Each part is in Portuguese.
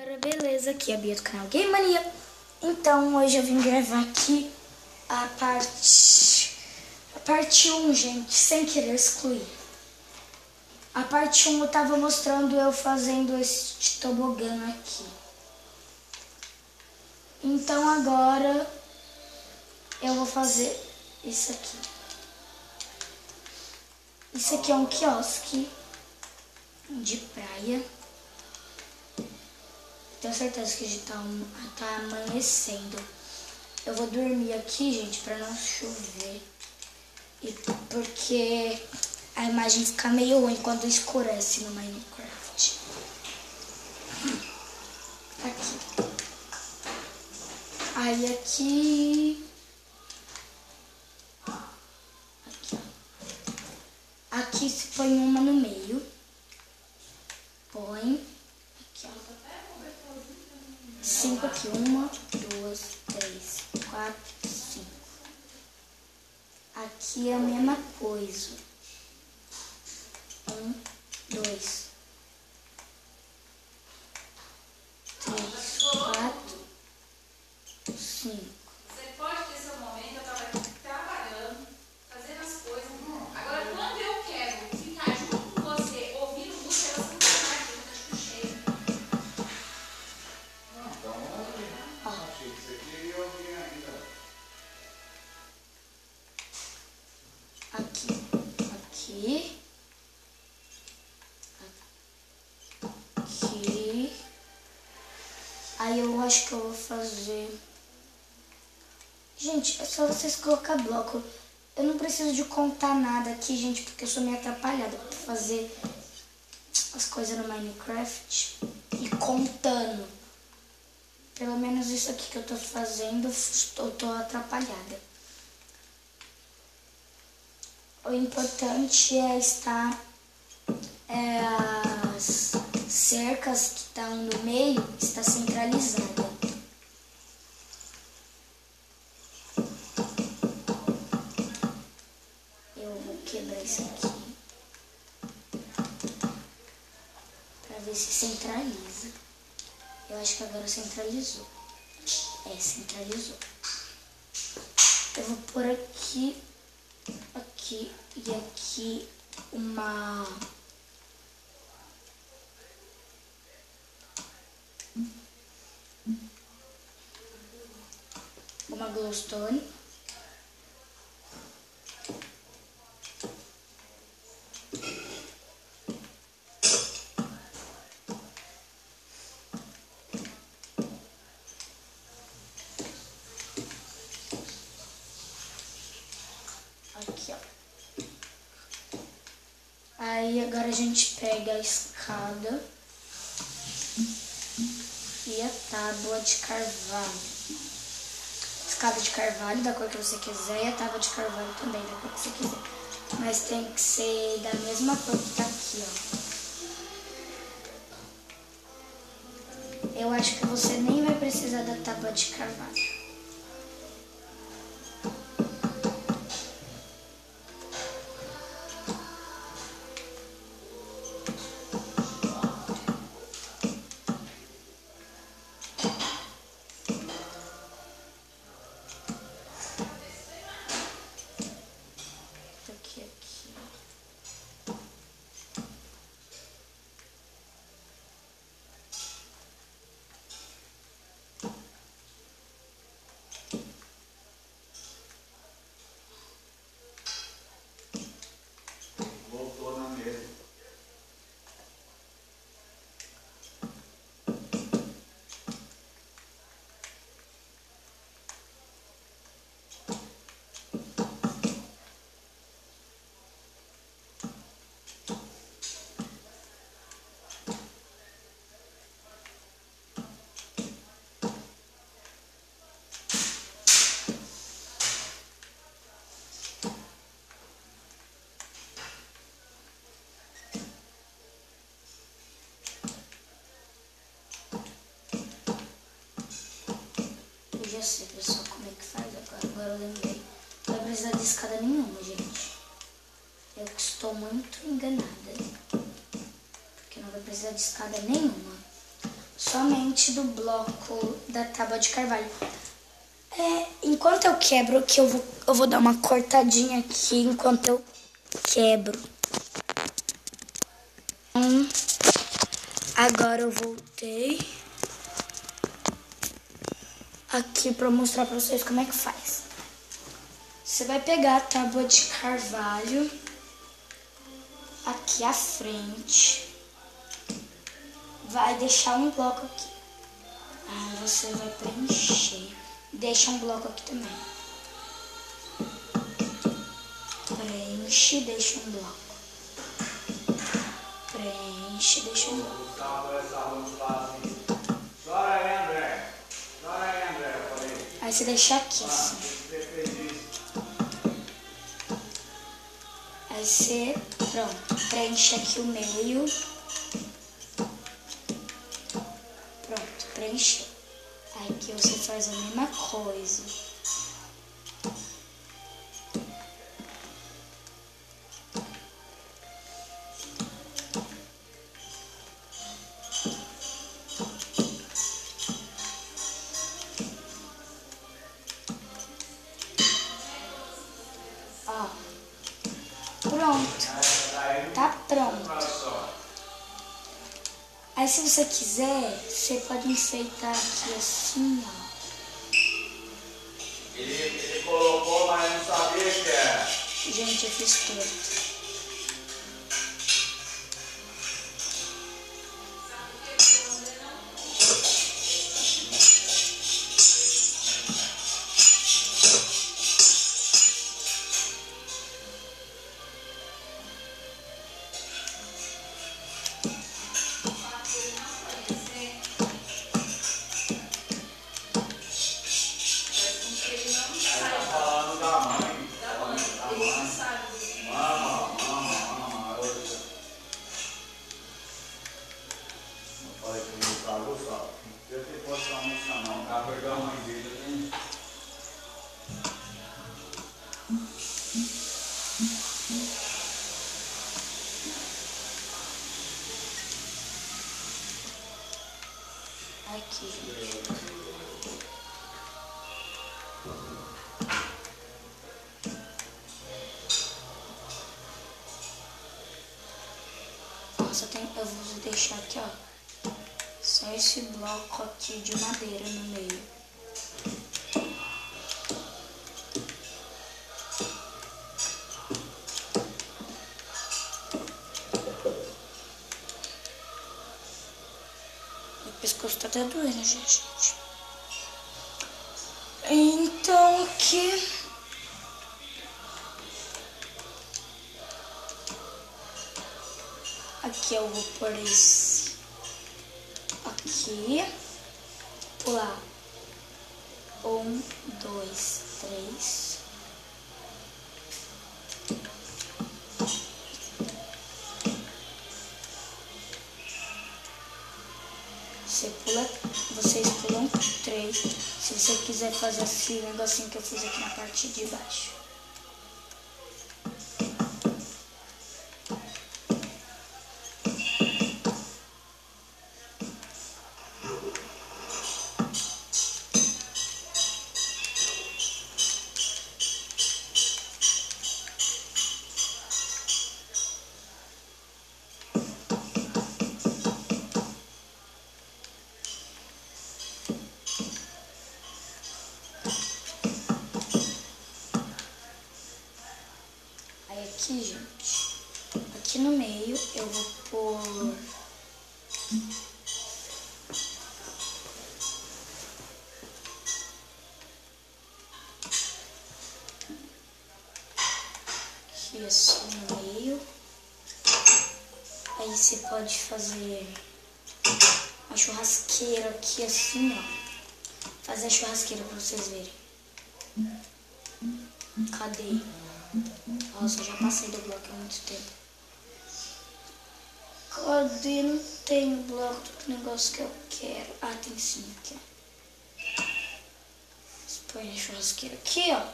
Galera, beleza? Aqui é a Bia do canal Game Mania. Então, hoje eu vim gravar aqui a parte 1, gente, sem querer excluir. A parte 1 eu tava mostrando eu fazendo esse tobogã aqui. Então agora eu vou fazer isso aqui. Isso aqui é um quiosque de praia. Tenho certeza que já tá amanhecendo. Eu vou dormir aqui, gente, pra não chover. E porque a imagem fica meio ruim quando escurece no Minecraft. Aqui. Aí aqui... Aqui, ó. Aqui se põe uma no meio. Põe. Aqui, ó. 5 aqui. 1, 2, 3, 4, 5. Aqui é a mesma coisa. 1, 2, 3, 4, 5. Você pode ter seu momento, eu estava aqui trabalhando, fazendo as coisas. Agora, quando eu quero ficar junto com você, ouvindo música, você não tá mais junto, acho que chega. Não, então achei que você queria ouvir ainda. Aqui. Aqui. Aqui. Aí eu acho que eu vou fazer... Gente, é só vocês colocar bloco. Eu não preciso de contar nada aqui, gente, porque eu sou meio atrapalhada pra fazer as coisas no Minecraft e contando. Pelo menos isso aqui que eu tô fazendo, eu tô atrapalhada. O importante é estar... as cercas que estão no meio está centralizada. Eu vou quebrar isso aqui para ver se centraliza. Eu acho que agora centralizou. É, centralizou. Eu vou pôr aqui, aqui e aqui uma glowstone. Aqui, ó. Aí agora a gente pega a escada e a tábua de carvalho. Escada de carvalho da cor que você quiser e a tábua de carvalho também da cor que você quiser. Mas tem que ser da mesma cor que tá aqui, ó. Eu acho que você nem vai precisar da tábua de carvalho. Voltou na mesa. Eu já sei, pessoal, como é que faz agora eu lembrei. Não vai precisar de escada nenhuma, gente. Eu estou muito enganada. Porque não vai precisar de escada nenhuma. Só somente do bloco da tábua de carvalho. Enquanto eu quebro, que eu vou dar uma cortadinha aqui enquanto eu quebro. Agora eu voltei aqui para mostrar para vocês como é que faz. Você vai pegar a tábua de carvalho aqui à frente, vai deixar um bloco aqui. Aí você vai preencher, deixa um bloco aqui também. Preenche, deixa um bloco. Preenche, deixa um bloco. Aí você deixa aqui assim. Aí você, pronto, preenche aqui o meio. Pronto, preencheu. Aí aqui você faz a mesma coisa. Ó, pronto, tá pronto. Aí se você quiser, você pode enfeitar aqui assim, ó. Ele colocou, mas não sabia que era. Gente, eu fiz tudo. Aqui, gente. Nossa, eu vou deixar aqui, ó. Só esse bloco aqui de madeira no meio. O pescoço tá até doendo, gente. Então aqui... Aqui eu vou pôr isso aqui, pular 1, 2, 3. Vocês pulam 3. Se você quiser fazer assim, um negocinho que eu fiz aqui na parte de baixo. Aqui, gente, aqui no meio eu vou pôr aqui assim no meio. Aí você pode fazer uma churrasqueira aqui assim, ó. Fazer a churrasqueira pra vocês verem. Cadê? Nossa, eu já passei do bloco há muito tempo. Cadê? Não tem o bloco do negócio que eu quero. Ah, tem sim aqui, ó. Você põe a churrasqueira aqui, ó.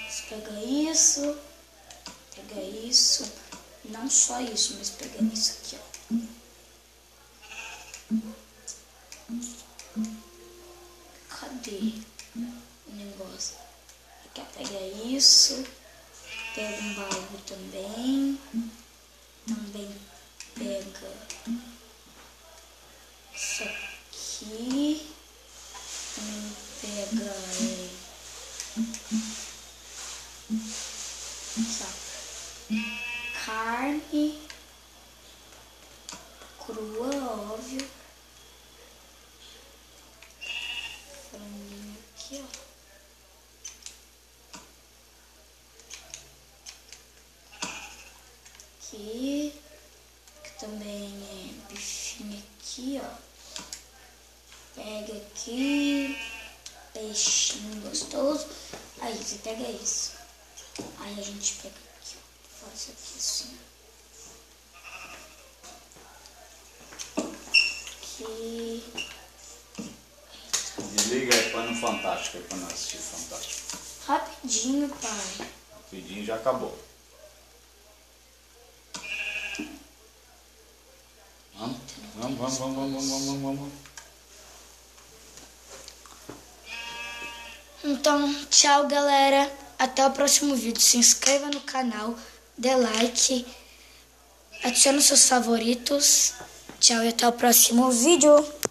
Você pega isso. Não só isso, mas pegando isso aqui, ó. Cadê o negócio? Aqui, ó, pega isso. Pega um baú também. Também pega isso aqui. Também pega carne crua, óbvio. Franguinho aqui, ó. Aqui, que também é bifinho aqui, ó. Pega aqui, peixinho gostoso. Aí você pega isso. Aí a gente pega aqui, ó. Faz aqui assim. Aqui. Desliga aí, põe no Fantástico aí pra nós assistir Fantástico. Rapidinho, pai. Rapidinho já acabou. Vamos. Então, tchau, galera. Até o próximo vídeo. Se inscreva no canal, dê like, adicione seus favoritos. Tchau e até o próximo vídeo.